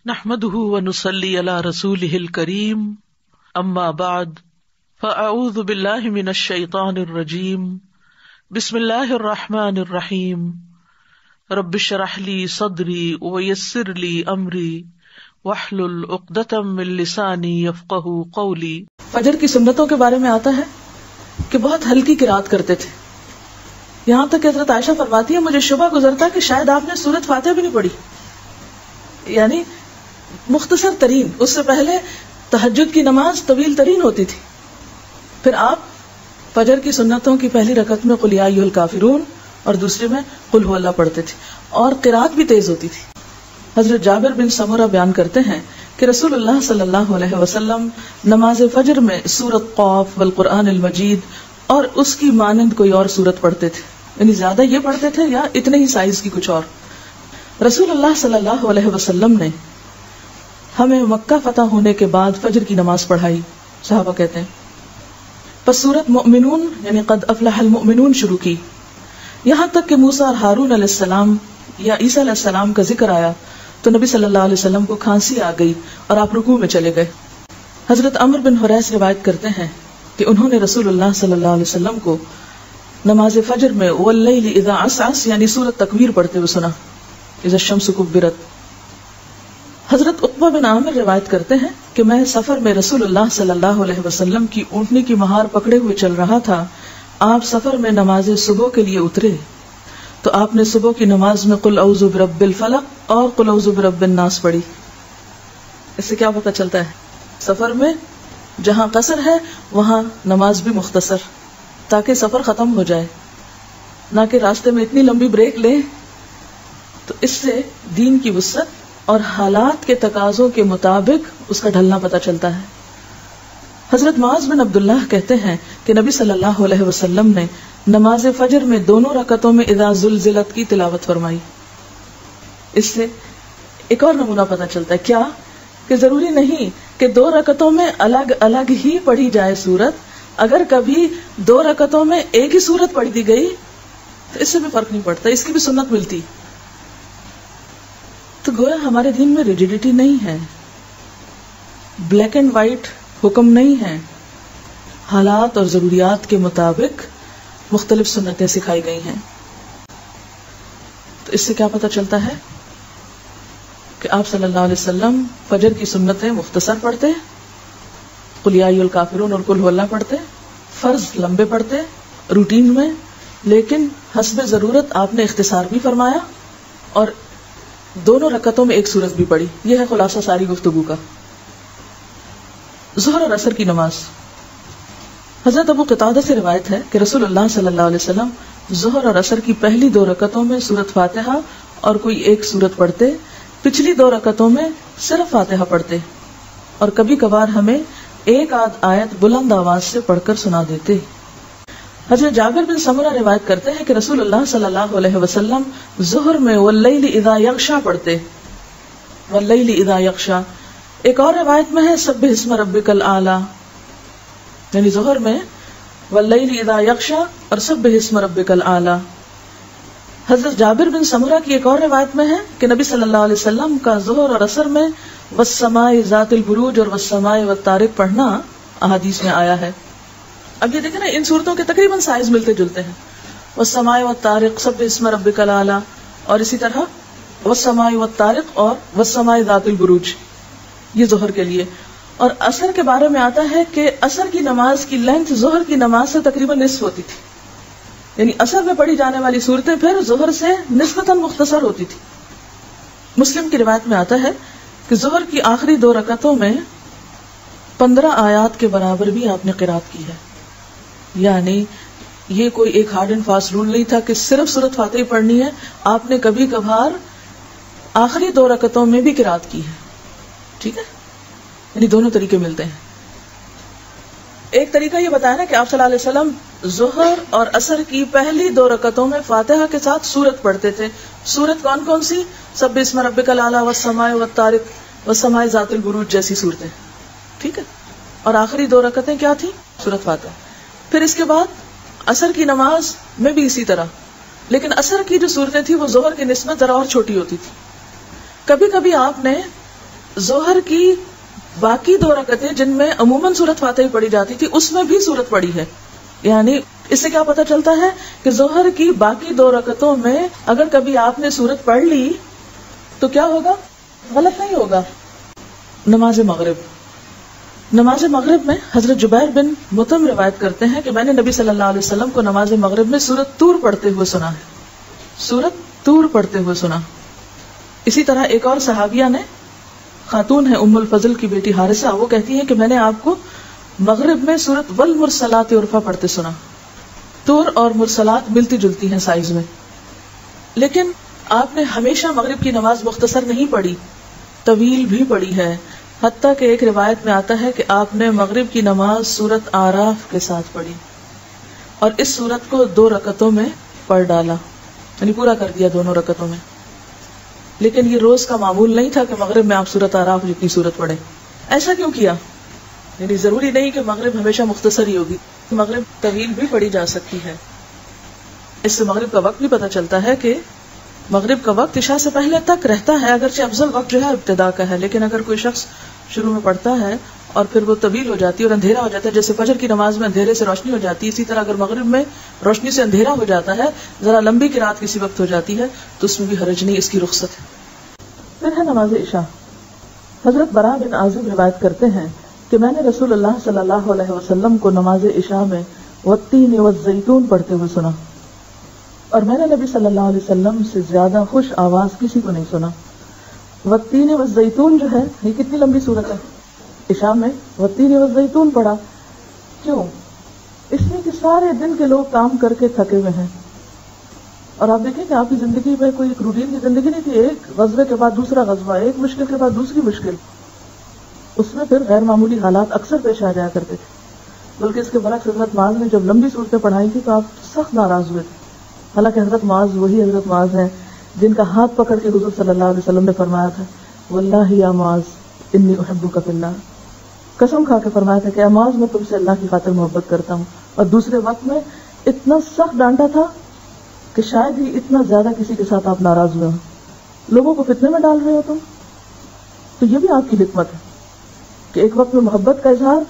نحمده ونصلي على رسوله الكريم اما بعد فاعوذ بالله من الشيطان الرجيم بسم الله الرحمن الرحيم رب اشرح لي صدري ويسر لي امري واحلل عقدة من لساني يفقهوا قولي۔ فجر کی سنتوں کے بارے میں آتا ہے کہ بہت ہلکی قرات کرتے تھے، یہاں تک کہ حضرت عائشہ فرماتی ہے مجھے شبہ گزرتا کہ شاید آپ نے سورۃ فاتحہ بھی نہیں پڑھی، یعنی مختصر ترین۔ اس سے پہلے تہجد کی نماز طویل ترین ہوتی تھی، پھر آپ فجر کی سنتوں کی پہلی رکعت میں قل یا ایھا الکافرون اور دوسرے میں قل ھو اللہ پڑھتے تھے، اور قرات بھی تیز ہوتی تھی۔ حضرت جابر بن سمرہ بیان کرتے ہیں کہ رسول اللہ صلی اللہ علیہ وسلم نماز فجر میں سورۃ قاف والقرآن المجید اور اس کی مانند کوئی اور سورت پڑھتے تھے، یعنی زیادہ یہ پڑھتے تھے یا اتنے ہی سائز کی کچھ اور۔ رسول اللہ صلی اللہ علیہ وسلم نے ہمیں مکہ فتح ہونے کے بعد فجر کی نماز پڑھائی، صحابہ کہتے ہیں، پس سورۃ مؤمنون یعنی قد افلح المؤمنون شروع کی، یہاں تک کہ موسیٰ اور ہارون علیہ السلام یا عیسیٰ علیہ السلام کا ذکر آیا تو نبی صلی اللہ علیہ وسلم کو کھانسی آ گئی اور آپ رکوع میں چلے گئے۔ حضرت عمرو بن حریث روایت کرتے ہیں کہ انہوں نے رسول اللہ صلی اللہ علیہ وسلم کو نماز فجر میں واللیل اذا عسعس یعنی سورۃ تکویر پڑھتے ہوئے سنا، اذا الشمس کبرت۔ حضرت عقبہ بن عامر روایت کرتے ہیں کہ میں سفر میں رسول اللہ صلی اللہ علیہ وسلم کی اونٹنی کی مہار پکڑے ہوئے چل رہا تھا، آپ سفر میں نماز صبح کے لیے اترے تو آپ نے صبح کی نماز میں قل اعوذ برب الفلق اور قل اعوذ برب الناس پڑھی۔ اس سے کیا پتہ چلتا ہے؟ سفر میں جہاں قصر ہے وہاں نماز بھی مختصر، تاکہ سفر ختم ہو جائے، نہ کہ راستے میں اتنی لمبی بریک لیں۔ تو اس سے دین کی وسعت اور حالات کے تقاضوں کے مطابق اس کا ڈھلنا پتہ چلتا ہے۔ حضرت معاذ بن عبداللہ کہتے ہیں کہ نبی صلی اللہ علیہ وسلم نے نماز فجر میں دونوں رکعتوں میں اذا زلزلت کی تلاوت فرمائی۔ اس سے ایک اور نمونہ پتہ چلتا ہے، کیا کہ ضروری نہیں کہ دو رکعتوں میں الگ الگ ہی پڑھی جائے سورت، اگر کبھی دو رکعتوں میں ایک ہی سورت پڑھ دی گئی تو اس سے بھی فرق نہیں پڑتا، اس کی بھی سنت ملتی۔ تو گویا ہمارے دین میں ریجیڈیٹی نہیں ہے، بلیک اینڈ وائٹ حکم نہیں ہے، حالات اور ضروریات کے مطابق مختلف سنتیں سکھائی گئی ہیں۔ تو اس سے کیا پتہ چلتا ہے کہ آپ صلی اللہ علیہ وسلم فجر کی سنتیں مختصر پڑھتے، قل یا ایھا الکافرون اور قل ھو اللہ پڑھتے، فرض لمبے پڑھتے روٹین میں، لیکن حسب ضرورت آپ نے اختصار بھی فرمایا اور دونوں رکعتوں میں ایک سورت بھی پڑھی۔ یہ ہے خلاصہ ساری گفتگو کا۔ ظہر اور عصر کی نماز۔ حضرت ابو قتادہ سے روایت ہے کہ رسول اللہ صلی اللہ علیہ وسلم ظہر اور عصر کی پہلی دو رکعتوں میں سورۃ فاتحہ اور کوئی ایک سورت پڑھتے، پچھلی دو رکعتوں میں صرف فاتحہ پڑھتے، اور کبھی کبھار ہمیں ایک آدھ آیت بلند آواز سے پڑھ کر سنا دیتے۔ حضرت جابر بن سمرہ روایت کرتے ہیں کہ رسول اللہ صلی اللہ علیہ وسلم ظہر میں واللیل اذا یغشا پڑھتے، واللیل اذا یغشا۔ ایک اور روایت میں ہے سبح اسم ربک الاعلی، یعنی ظہر میں واللیل اذا یغشا اور سبح اسم ربک الاعلی۔ حضرت جابر بن سمرہ کی ایک اور روایت میں ہے کہ نبی صلی اللہ علیہ وسلم کا ظہر اور عصر میں والسماء ذات البروج اور والسماء والطارق پڑھنا احادیث میں آیا ہے۔ اب یہ دیکھیں نا، ان صورتوں کے تقریباً سائز ملتے جلتے ہیں، والسماء والطارق، سبح اسم ربک الاعلی، اور اسی طرح والسماء والطارق اور والسماء ذات البروج، یہ ظہر کے لیے۔ اور عصر کے بارے میں آتا ہے کہ عصر کی نماز کی لینتھ ظہر کی نماز سے تقریباً نصف ہوتی تھی، یعنی عصر میں پڑھی جانے والی صورتیں پھر ظہر سے نسبتاً مختصر ہوتی تھی۔ مسلم کی روایت میں آتا ہے کہ ظہر کی آخری دو رکعتوں میں 15 آیات کے برابر بھی آپ نے قرات کی ہے، یعنی یہ کوئی ایک ہارڈ اینڈ فاسٹ رول نہیں تھا کہ صرف سورۃ فاتحہ پڑھنی ہے، آپ نے کبھی کبھار آخری دو رکعتوں میں بھی قرات کی ہے۔ ٹھیک ہے، یعنی دونوں طریقے ملتے ہیں۔ ایک طریقہ یہ بتایا نا کہ آپ صلی اللہ علیہ وسلم ظہر اور عصر کی پہلی دو رکعتوں میں فاتحہ کے ساتھ سورت پڑھتے تھے۔ سورت کون کون سی؟ سبح اسم ربک الاعلی والسماء والطارق والسماء ذات البروج جیسی صورتیں، ٹھیک ہے، اور آخری دو رکعتیں کیا تھی؟ سورت فاتحہ۔ پھر اس کے بعد عصر کی نماز میں بھی اسی طرح، لیکن عصر کی جو صورتیں تھی وہ ظہر کی نسبت ذرا اور چھوٹی ہوتی تھی۔ کبھی کبھی آپ نے ظہر کی باقی 2 رکعتیں جن میں عموماً سورۃ فاتحہ پڑھی جاتی تھی اس میں بھی سورت پڑھی ہے. یعنی اس سے کیا پتہ چلتا ہے کہ ظہر کی باقی 2 رکعتوں میں اگر کبھی آپ نے سورت پڑھ لی تو کیا ہوگا؟ غلط نہیں ہوگا. نماز مغرب میں حضرت جبیر بن مطعم روایت کرتے ہیں کہ میں نے نبی صلی اللہ علیہ وسلم کو نماز مغرب میں سورۃ طور پڑھتے ہوئے سنا ہے. سورۃ طور پڑھتے ہوئے سنا. اسی طرح ایک اور صحابیہ نے، خاتون ہے ام الفضل کی بیٹی حارثہ، وہ کہتی ہے کہ میں نے آپ کو مغرب میں سورۃ والمرسلات عرفا پڑھتے سنا. طور اور مرسلات ملتی جلتی ہیں سائز میں، لیکن آپ نے ہمیشہ مغرب کی نماز مختصر نہیں پڑھی، طویل بھی پڑھی ہے. حتیٰ کہ ایک روایت میں آتا ہے کہ آپ نے مغرب کی نماز سورۃ آراف کے ساتھ پڑھی اور اس سورت کو 2 رکعتوں میں پڑھ ڈالا، یعنی پورا کر دیا 2 رکعتوں میں. لیکن یہ روز کا معمول نہیں تھا کہ مغرب میں آپ سورۃ آراف جتنی سورت پڑھیں. ایسا کیوں کیا؟ یعنی ضروری نہیں کہ مغرب ہمیشہ مختصر ہی ہوگی، مغرب طویل بھی پڑھی جا سکتی ہے. اس سے مغرب کا وقت بھی پتہ چلتا ہے کہ مغرب کا وقت عشاء سے پہلے تک رہتا ہے، اگرچہ افضل وقت جو ہے ابتدا کا ہے. لیکن اگر کوئی شخص شروع میں پڑھتا ہے اور پھر وہ طویل ہو جاتی ہے اور اندھیرا ہو جاتا ہے، جیسے فجر کی نماز میں اندھیرے سے روشنی ہو جاتی ہے، اسی طرح اگر مغرب میں روشنی سے اندھیرا ہو جاتا ہے، ذرا لمبی قرات کسی وقت ہو جاتی ہے، تو اس میں بھی حرج نہیں، اس کی رخصت ہے. پھر ہے نماز عشاء. حضرت براء بن عازب روایت کرتے ہیں کہ میں نے رسول اللہ صلی اللہ علیہ وسلم کو نماز عشاء میں والتین والزیتون پڑھتے ہوئے سنا، اور میں نے نبی صلی اللہ علیہ وسلم سے زیادہ خوش آواز کسی کو نہیں سنا. والتین والزیتون جو ہے یہ کتنی لمبی سورت ہے. عشاء میں والتین والزیتون پڑھا. کیوں؟ اس لیے کہ سارے دن کے لوگ کام کر کے تھکے ہوئے ہیں، اور آپ دیکھیں کہ آپ کی زندگی میں کوئی ایک روٹین کی زندگی نہیں تھی. ایک غزوے کے بعد دوسرا غزوہ، ایک مشکل کے بعد دوسری مشکل. اس میں پھر غیر معمولی حالات اکثر پیش آ جایا کرتے تھے. بلکہ اس کے برعکس حضرت معاذ نے جب لمبی صورتیں پڑھائی تھی تو آپ سخت ناراض ہوئے تھے. حالانکہ حضرت معاذ وہی حضرت معاذ ہیں جن کا ہاتھ پکڑ کے حضور صلی اللہ علیہ وسلم نے فرمایا تھا واللہ یا معاذ انی احبک فی اللہ. قسم کھا کے فرمایا تھا کہ اے معاذ میں تم سے اللہ کی خاطر محبت کرتا ہوں. اور دوسرے وقت میں اتنا سخت ڈانٹا تھا کہ شاید ہی اتنا زیادہ کسی کے ساتھ آپ ناراض ہوئے ہوں. لوگوں کو فتنے میں ڈال رہے ہو تم. تو یہ بھی آپ کی حکمت ہے کہ ایک وقت میں محبت کا اظہار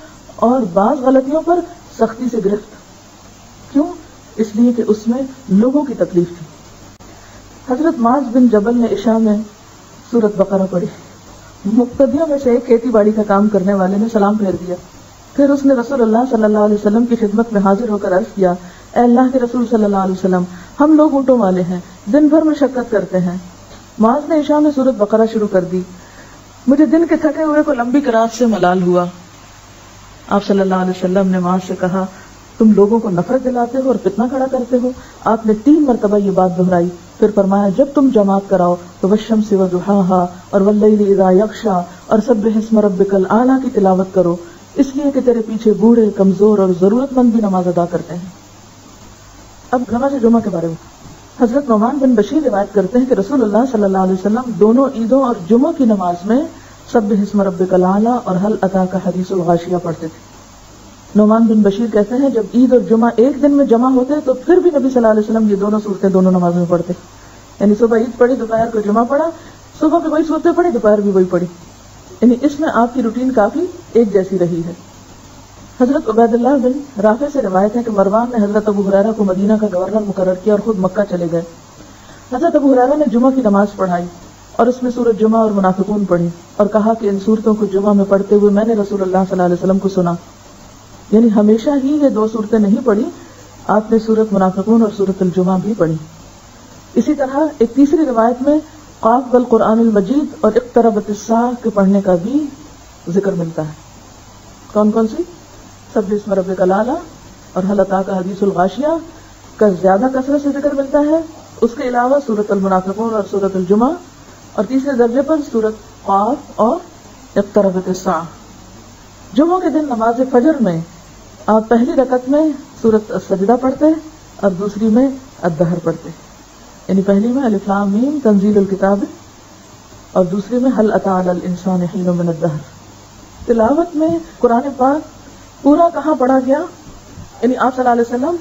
اور بعض غلطیوں پر سختی سے گرفت. کیوں؟ اس لیے کہ اس میں لوگوں کی تکلیف تھی. حضرت معاذ بن جبل نے عشاء میں سورۃ بقرہ پڑھی. مقتدیوں میں سے ایک کھیتی باڑی کا کام کرنے والے نے سلام پھیر دیا. پھر اس نے رسول اللہ صلی اللہ علیہ وسلم کی خدمت میں حاضر ہو کر عرض کیا اے اللہ کے رسول صلی اللہ علیہ وسلم، ہم لوگ اونٹوں والے ہیں، دن بھر مشقت کرتے ہیں. معاذ نے عشاء میں سورۃ بقرہ شروع کر دی. مجھے دن کے تھکے ہوئے کو لمبی قرات سے ملال ہوا. آپ صلی اللہ علیہ وسلم نے معاذ سے کہا تم لوگوں کو نفرت دلاتے ہو اور فتنہ کھڑا کرتے ہو. آپ نے 3 مرتبہ یہ بات دہرائی. پھر فرمایا جب تم جماعت کراؤ تو والشمس وضحاہا اور واللیل اذا یغشا اور سبح اسم ربک الاعلی کی تلاوت کرو، اس لیے کہ تیرے پیچھے بوڑھے، کمزور اور ضرورت مند بھی نماز ادا کرتے ہیں. اب نماز جمعہ کے بارے میں حضرت نعمان بن بشیر روایت کرتے ہیں کہ رسول اللہ صلی اللہ علیہ وسلم دونوں عیدوں اور جمعہ کی نماز میں سبح اسم ربک الاعلی اور هل اتاک حدیث الغاشیہ پڑھتے تھے. نعمان بن بشیر کہتے ہیں جب عید اور جمعہ ایک دن میں جمع ہوتے تو پھر بھی نبی صلی اللہ علیہ وسلم یہ دونوں صورتیں دونوں نماز میں پڑھتے. یعنی صبح عید پڑھی، دوپہر کو جمعہ پڑھا، صبح بھی وہی صورتیں پڑھی، دوپہر بھی وہی پڑھی. یعنی اس میں آپ کی روٹین کافی ایک جیسی رہی ہے. حضرت عبید اللہ بن رافع سے روایت ہے کہ مروان نے حضرت ابو ہریرہ کو مدینہ کا گورنر مقرر کیا اور خود مکہ چلے گئے. حضرت ابو ہریرہ نے جمعہ کی نماز پڑھائی اور اس میں سورۃ جمعہ اور منافقون پڑھی اور کہا کہ ان صورتوں کو جمعہ میں پڑھتے ہوئے میں نے رسول اللہ صلی اللہ علیہ وسلم کو سنا. یعنی ہمیشہ ہی یہ 2 صورتیں نہیں پڑھی، آپ نے سورۃ منافقون اور سورۃ الجمعہ بھی پڑھی. اسی طرح ایک تیسری روایت میں قاف والقرآن المجید اور اقتربت الساعہ کے پڑھنے کا بھی ذکر ملتا ہے. کون کون سی؟ سبح اسم ربک الاعلی اور هل اتاک حدیث الغاشیہ کا زیادہ کثرت سے ذکر ملتا ہے. اس کے علاوہ سورۃ المنافقون اور سورۃ الجمعہ، اور تیسرے درجے پر سورۃ قاف اور اقتربت الساعہ. جمعہ کے دن نماز فجر میں آپ پہلی رکعت میں سورۃ السجدہ پڑھتے اور دوسری میں الدہر پڑھتے. یعنی پہلی میں الف لام میم تنزیل الکتاب اور دوسری میں هل اتى علی الانسان حین من الدہر. تلاوت میں قرآن پاک پورا کہاں پڑھا گیا؟ یعنی آپ صلی اللہ علیہ وسلم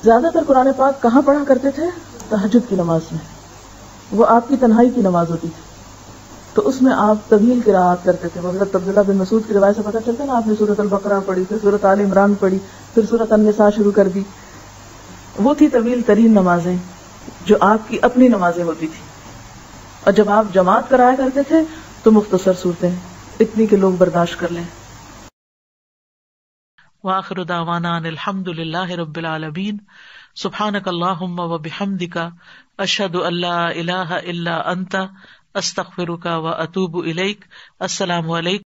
زیادہ تر قرآن پاک کہاں پڑھا کرتے تھے؟ تہجد کی نماز میں. وہ آپ کی تنہائی کی نماز ہوتی تھی. تو اس میں آپ طویل قراءت کرتے تھے. حضرت عبداللہ بن مسعود کی روایت سے پتہ چلتا ہے نا, آپ نے سورۃ البقرہ پڑھی, پھر سورۃ آل عمران پڑھی, پھر سورۃ النساء شروع کر دی. وہ تھی طویل ترین نمازیں جو آپ کی اپنی نمازیں ہوتی تھی. اور جب آپ جماعت کرایا کرتے تھے تو مختصر صورتیں, اتنی کہ لوگ برداشت کر لیں. وآخر دعوانا ان الحمد للہ رب العالمین. سبحانک اللہم وبحمدک اشہد ان لا الہ الا انت استغفرک واتوب الیک. السلام علیکم.